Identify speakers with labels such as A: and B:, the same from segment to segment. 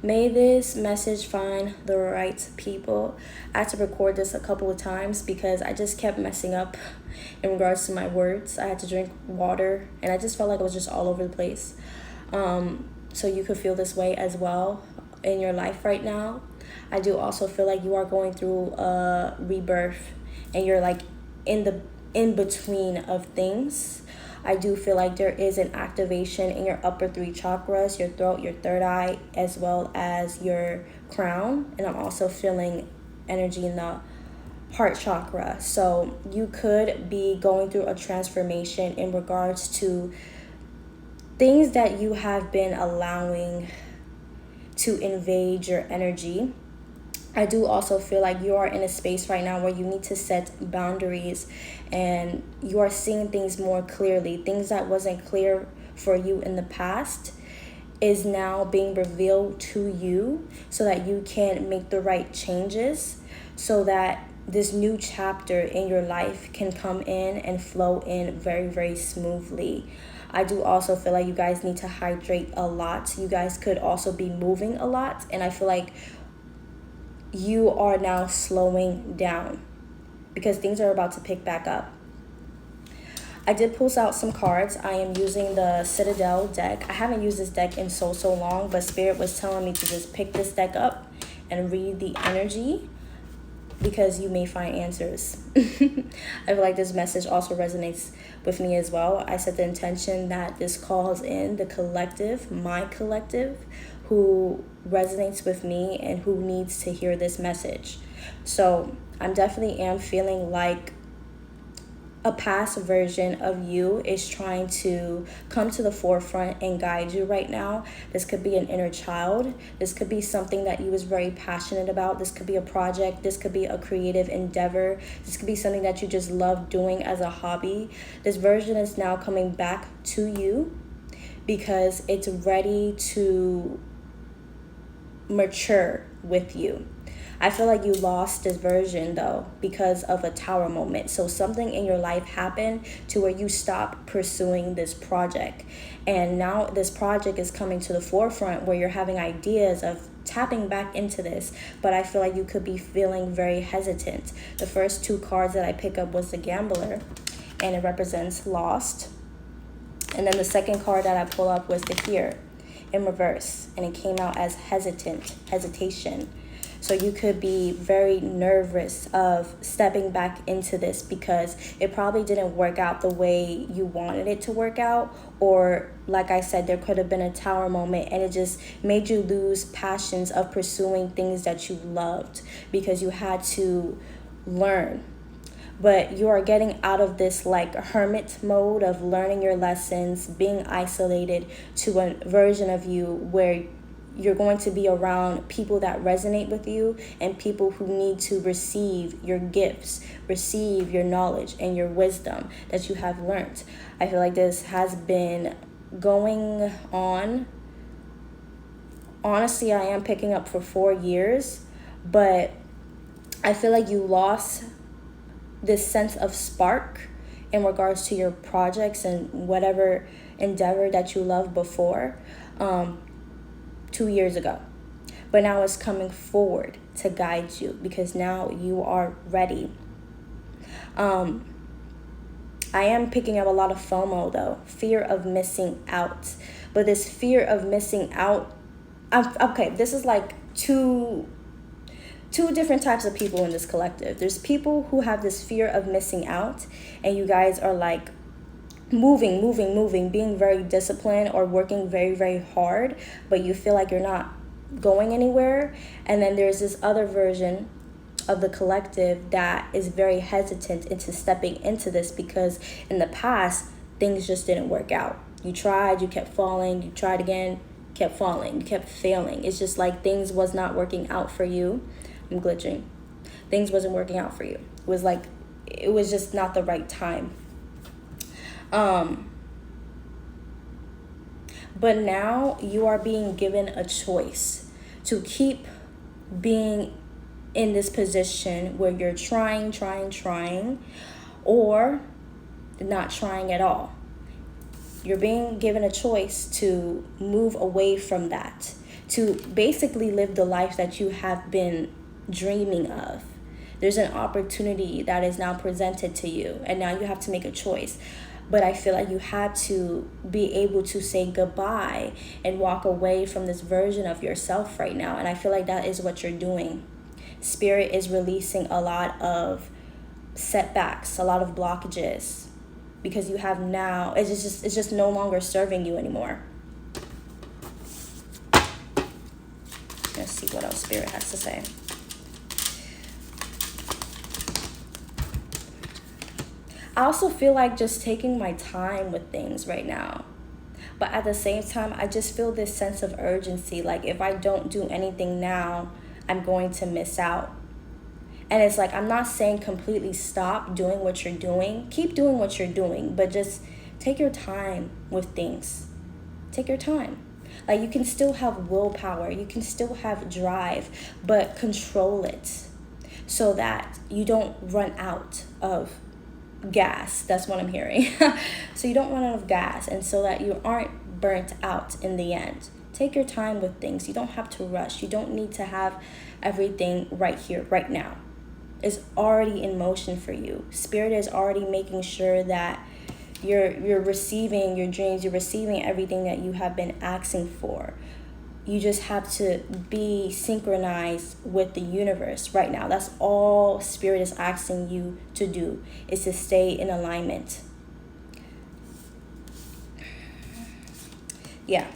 A: May this message find the right people. I had to record this a couple of times because I just kept messing up in regards to my words. I had to drink water and I just felt like I was just all over the place. So you could feel this way as well in your life right now. I do also feel like you are going through a rebirth and you're like in between of things. I do feel like there is an activation in your upper three chakras, your throat, your third eye, as well as your crown. And I'm also feeling energy in the heart chakra. So you could be going through a transformation in regards to things that you have been allowing to invade your energy. I do also feel like you are in a space right now where you need to set boundaries and you are seeing things more clearly. Things that wasn't clear for you in the past is now being revealed to you so that you can make the right changes, so that this new chapter in your life can come in and flow in very, very smoothly. I do also feel like you guys need to hydrate a lot. You guys could also be moving a lot, and I feel like you are now slowing down because things are about to pick back up. I did pull out some cards. I am using the Citadel deck. I haven't used this deck in so long, but Spirit was telling me to just pick this deck up and read the energy because you may find answers. I feel like this message also resonates with me as well. I set the intention that this calls in the collective, my collective, who resonates with me and who needs to hear this message. So I'm definitely am feeling like a past version of you is trying to come to the forefront and guide you right now. This could be an inner child. This could be something that you was very passionate about. This could be a project. This could be a creative endeavor. This could be something that you just love doing as a hobby. This version is now coming back to you because it's ready to mature with you. I feel like you lost this version though because of a tower moment. So something in your life happened to where you stopped pursuing this project. And now this project is coming to the forefront where you're having ideas of tapping back into this. But I feel like you could be feeling very hesitant. The first two cards that I pick up was the Gambler, and it represents lost. And then the second card that I pull up was the Here in reverse, and it came out as hesitation. So you could be very nervous of stepping back into this because it probably didn't work out the way you wanted it to work out. Or like I said, there could have been a tower moment and it just made you lose passions of pursuing things that you loved because you had to learn. But you are getting out of this like hermit mode of learning your lessons, being isolated, to a version of you where you're going to be around people that resonate with you and people who need to receive your gifts, receive your knowledge and your wisdom that you have learned. I feel like this has been going on. Honestly, I am picking up for 4 years, but I feel like you lost this sense of spark in regards to your projects and whatever endeavor that you loved before. 2 years ago, but now it's coming forward to guide you because now you are ready. I am picking up a lot of FOMO though, fear of missing out. But this fear of missing out, okay, this is like two different types of people in this collective. There's people who have this fear of missing out, and you guys are like moving, being very disciplined or working very, very hard, but you feel like you're not going anywhere. And then there's this other version of the collective that is very hesitant into stepping into this because in the past, things just didn't work out. You tried, you kept falling, you tried again, kept falling, you kept failing. It's just like things was not working out for you. I'm glitching. Things wasn't working out for you. It was just not the right time. But now you are being given a choice to keep being in this position where you're trying, or not trying at all. You're being given a choice to move away from that, to basically live the life that you have been dreaming of. There's an opportunity that is now presented to you, and now you have to make a choice. But I feel like you had to be able to say goodbye and walk away from this version of yourself right now. And I feel like that is what you're doing. Spirit is releasing a lot of setbacks, a lot of blockages, because you have now, it's just no longer serving you anymore. Let's see what else Spirit has to say. I also feel like just taking my time with things right now. But at the same time, I just feel this sense of urgency. Like if I don't do anything now, I'm going to miss out. And it's like, I'm not saying completely stop doing what you're doing. Keep doing what you're doing, but just take your time with things. Take your time. Like you can still have willpower. You can still have drive, but control it so that you don't run out of gas. That's what I'm hearing. So you don't run out of gas, and so that you aren't burnt out in the end. Take your time with things. You don't have to rush. You don't need to have everything right here, right now. It's already in motion for you. Spirit is already making sure that you're receiving your dreams. You're receiving everything that you have been asking for. You just have to be synchronized with the universe right now. That's all Spirit is asking you to do, is to stay in alignment. Yeah.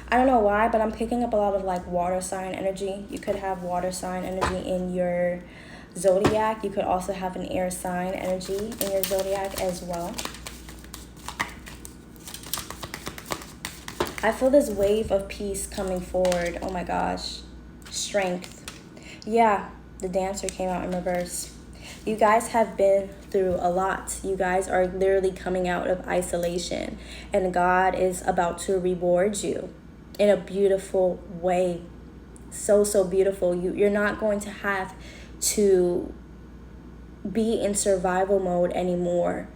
A: I don't know why, but I'm picking up a lot of like water sign energy. You could have water sign energy in your zodiac. You could also have an air sign energy in your zodiac as well. I feel this wave of peace coming forward. Oh my gosh. Strength. Yeah, the Dancer came out in reverse. You guys have been through a lot. You guys are literally coming out of isolation, and God is about to reward you in a beautiful way. So beautiful. You're not going to have to be in survival mode anymore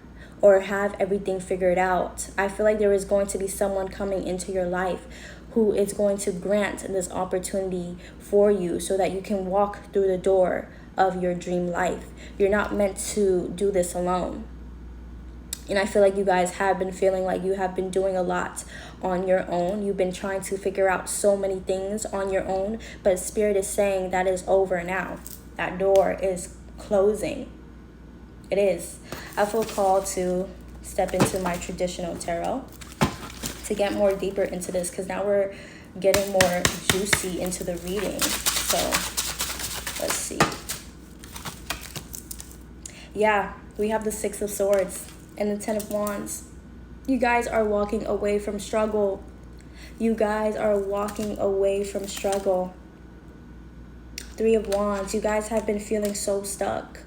A: or have everything figured out. I feel like there is going to be someone coming into your life who is going to grant this opportunity for you so that you can walk through the door of your dream life. You're not meant to do this alone. And I feel like you guys have been feeling like you have been doing a lot on your own. You've been trying to figure out so many things on your own, but Spirit is saying that is over now. That door is closing. It is. I feel called to step into my traditional tarot to get more deeper into this, because now we're getting more juicy into the reading. So let's see. Yeah, we have the Six of Swords and the Ten of Wands. You guys are walking away from struggle. You guys are walking away from struggle. Three of Wands. You guys have been feeling so stuck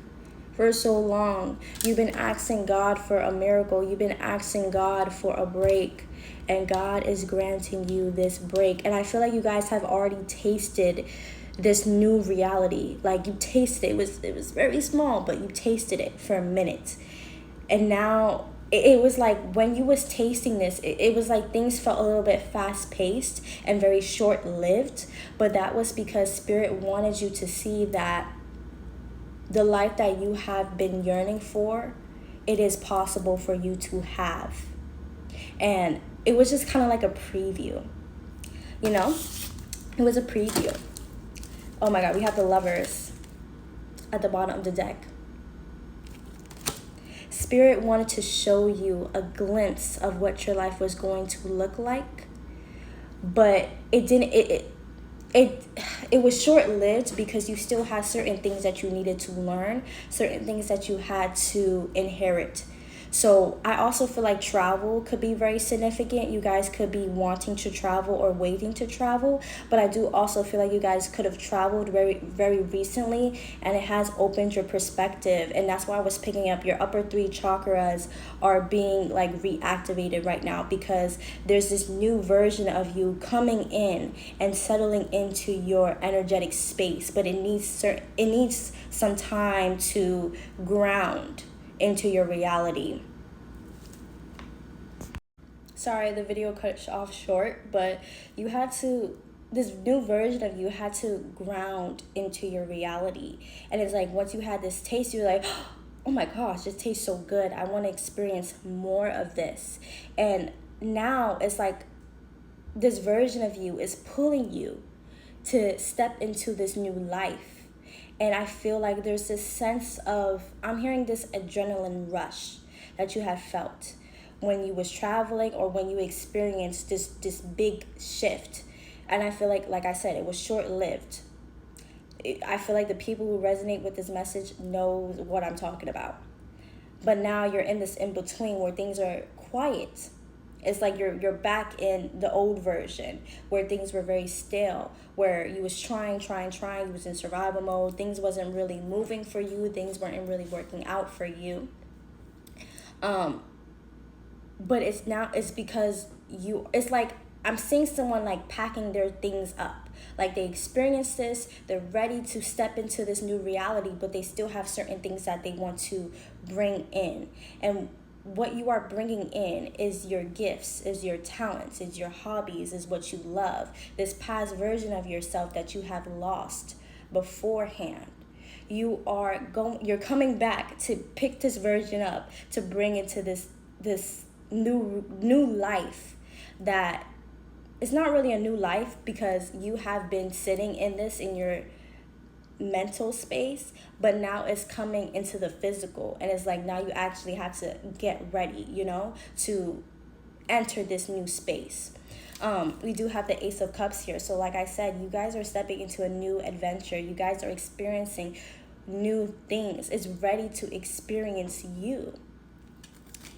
A: for so long. You've been asking God for a miracle. You've been asking God for a break. And God is granting you this break. And I feel like you guys have already tasted this new reality. Like you tasted it. It was very small, but you tasted it for a minute. And now it was like when you was tasting this, it was like things felt a little bit fast-paced and very short-lived. But that was because Spirit wanted you to see that the life that you have been yearning for, it is possible for you to have. And it was just kind of like a preview, you know? It was a preview. Oh my God, we have the Lovers at the bottom of the deck. Spirit wanted to show you a glimpse of what your life was going to look like, but it didn't. It was short-lived because you still had certain things that you needed to learn, certain things that you had to inherit. So I also feel like travel could be very significant. You guys could be wanting to travel or waiting to travel, but I do also feel like you guys could have traveled very, very recently, and it has opened your perspective. And that's why I was picking up your upper three chakras are being like reactivated right now, because there's this new version of you coming in and settling into your energetic space, but it needs some time to ground into your reality. Sorry, the video cut off short, but you had to, this new version of you had to ground into your reality. And it's like once you had this taste, you're like, oh my gosh, this tastes so good. I want to experience more of this. And now it's like this version of you is pulling you to step into this new life. And I feel like there's this sense of, I'm hearing this adrenaline rush that you have felt when you was traveling or when you experienced this big shift. And I feel like I said, it was short-lived. I feel like the people who resonate with this message know what I'm talking about. But now you're in this in-between where things are quiet. It's like you're back in the old version where things were very stale, where you was trying, you was in survival mode, things wasn't really moving for you, things weren't really working out for you. But it's because it's like I'm seeing someone like packing their things up. Like they experienced this, they're ready to step into this new reality, but they still have certain things that they want to bring in. And what you are bringing in is your gifts, is your talents, is your hobbies, is what you love. This past version of yourself that you have lost beforehand. You're coming back to pick this version up, to bring into this new life that it's not really a new life because you have been sitting in this in your mental space, but now it's coming into the physical, and it's like now you actually have to get ready, to enter this new space. We do have the Ace of Cups here, so like I said, you guys are stepping into a new adventure. You guys are experiencing new things. It's ready to experience you.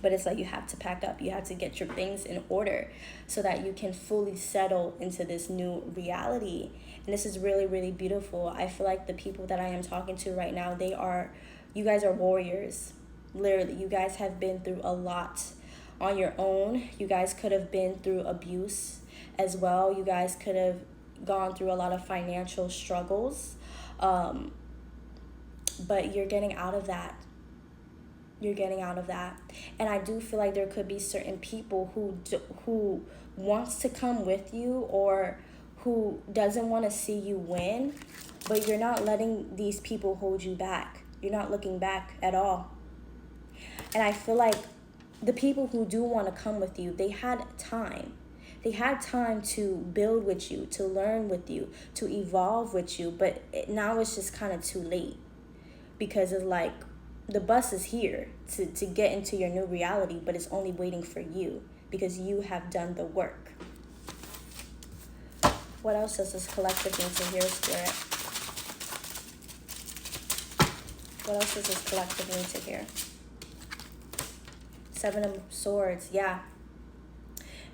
A: But it's like you have to pack up. You have to get your things in order so that you can fully settle into this new reality. And this is really, really beautiful. I feel like the people that I am talking to right now, you guys are warriors. Literally, you guys have been through a lot on your own. You guys could have been through abuse as well. You guys could have gone through a lot of financial struggles. But you're getting out of that. You're getting out of that. And I do feel like there could be certain people who wants to come with you or who doesn't want to see you win, but you're not letting these people hold you back. You're not looking back at all. And I feel like the people who do want to come with you, they had time. They had time to build with you, to learn with you, to evolve with you, but now it's just kind of too late because it's like, the bus is here to get into your new reality, but it's only waiting for you because you have done the work. What else does this collective need to hear, Spirit? What else does this collective need to hear? 7 of Swords, yeah.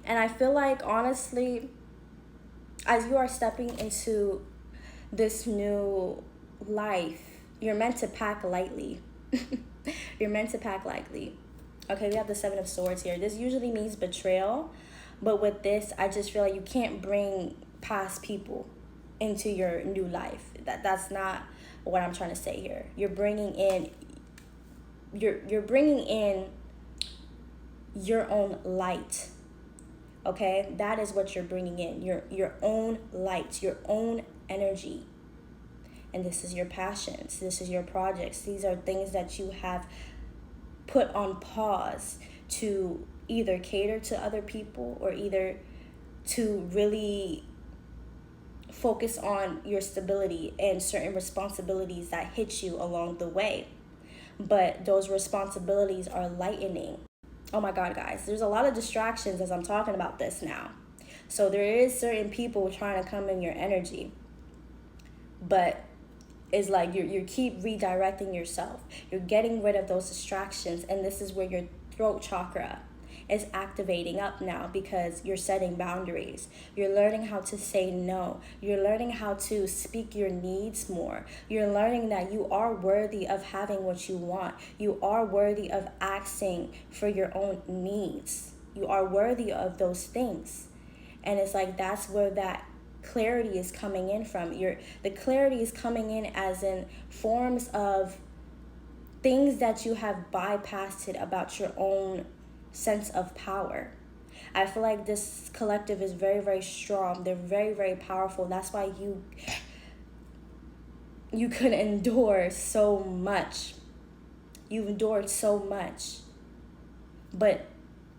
A: And I feel like, honestly, as you are stepping into this new life, you're meant to pack lightly. You're meant to pack lightly. Okay, we have the 7 of Swords here. This usually means betrayal, but with this, I just feel like you can't bring past people into your new life. That's not what I'm trying to say here. You're bringing in your own light. Okay, that is what you're bringing in. Your own light, your own energy. And this is your passions. This is your projects. These are things that you have put on pause to either cater to other people or either to really focus on your stability and certain responsibilities that hit you along the way. But those responsibilities are lightening. Oh my God, guys, there's a lot of distractions as I'm talking about this now. So there is certain people trying to come in your energy. But it's like you keep redirecting yourself. You're getting rid of those distractions. And this is where your throat chakra is activating up now because you're setting boundaries. You're learning how to say no. You're learning how to speak your needs more. You're learning that you are worthy of having what you want. You are worthy of asking for your own needs. You are worthy of those things. And it's like that's where that clarity is coming in from. The clarity is coming in as in forms of things that you have bypassed it about your own sense of power. I feel like this collective is very, very strong. They're very, very powerful. That's why you could endure so much. You've endured so much. But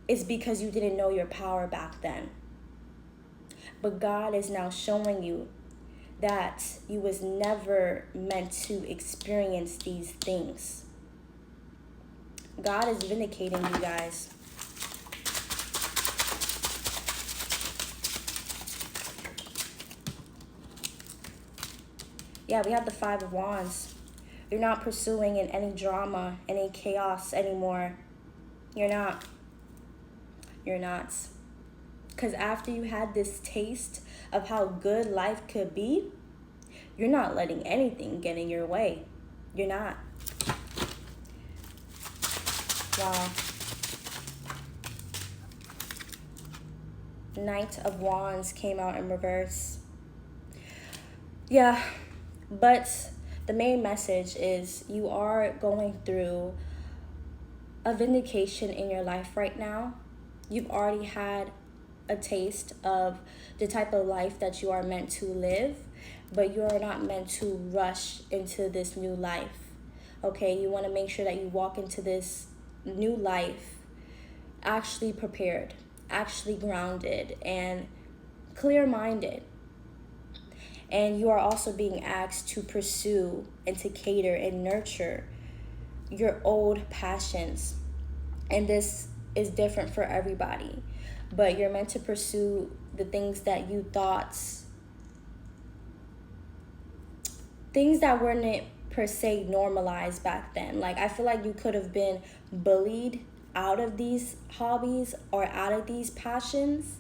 A: it's because you didn't know your power back then. But God is now showing you that you was never meant to experience these things. God is vindicating you guys. Yeah, we have the 5 of Wands. You're not pursuing in any drama, any chaos anymore. You're not. You're not. Because after you had this taste of how good life could be, you're not letting anything get in your way. You're not. Wow. Knight of Wands came out in reverse. Yeah, but the main message is you are going through a vindication in your life right now. You've already had a taste of the type of life that you are meant to live, but you are not meant to rush into this new life. Okay, you want to make sure that you walk into this new life actually prepared, actually grounded, and clear-minded. And you are also being asked to pursue and to cater and nurture your old passions. And this is different for everybody. But you're meant to pursue the things that you thought, things that weren't per se normalized back then. Like, I feel like you could have been bullied out of these hobbies or out of these passions,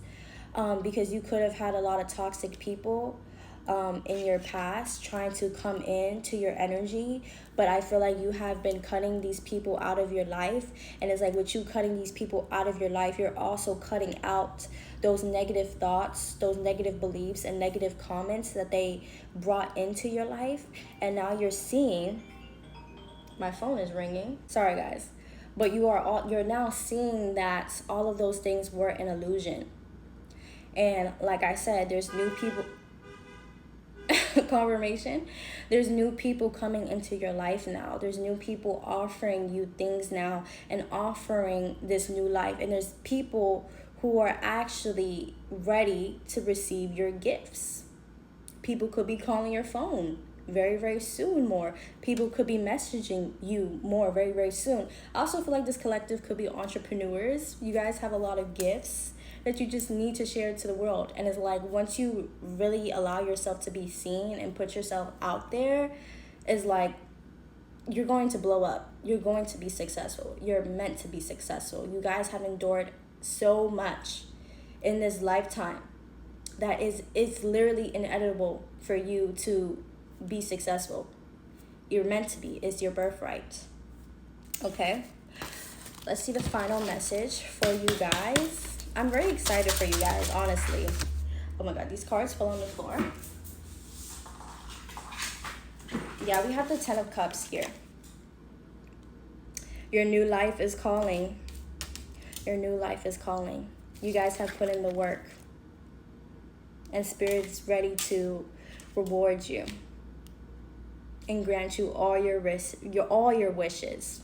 A: because you could have had a lot of toxic people in your past trying to come into your energy. But I feel like you have been cutting these people out of your life, and it's like with you cutting these people out of your life, you're also cutting out those negative thoughts, those negative beliefs and negative comments that they brought into your life. And now you're seeing, my phone is ringing, sorry guys, but you're now seeing that all of those things were an illusion. And like I said, there's new people confirmation. There's new people coming into your life now. There's new people offering you things now and offering this new life. And there's people who are actually ready to receive your gifts. People could be calling your phone very, very soon more. People could be messaging you more very, very soon. I also feel like this collective could be entrepreneurs. You guys have a lot of gifts that you just need to share to the world. And it's like, once you really allow yourself to be seen and put yourself out there, it's like you're going to blow up. You're going to be successful. You're meant to be successful. You guys have endured so much in this lifetime that it's literally inevitable for you to be successful. You're meant to be. It's your birthright. Okay, let's see the final message for you guys. I'm very excited for you guys, honestly. Oh my god, these cards fell on the floor. Yeah, we have the 10 of Cups here. Your new life is calling. Your new life is calling. You guys have put in the work, and Spirit is ready to reward you and grant you all your wishes.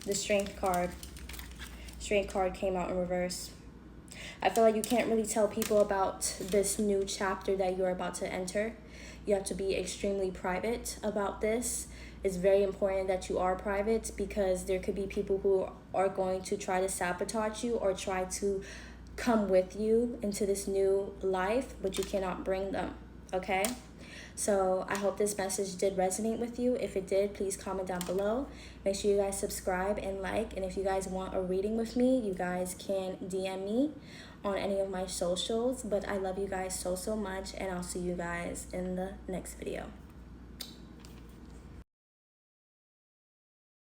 A: The Strength card. Strength card came out in reverse. I feel like you can't really tell people about this new chapter that you're about to enter. You have to be extremely private about this. It's very important that you are private, because there could be people who are going to try to sabotage you or try to come with you into this new life, but you cannot bring them, okay? So I hope this message did resonate with you. If it did, please comment down below. Make sure you guys subscribe and like. And if you guys want a reading with me, you guys can DM me on any of my socials. But I love you guys so, so much. And I'll see you guys in the next video.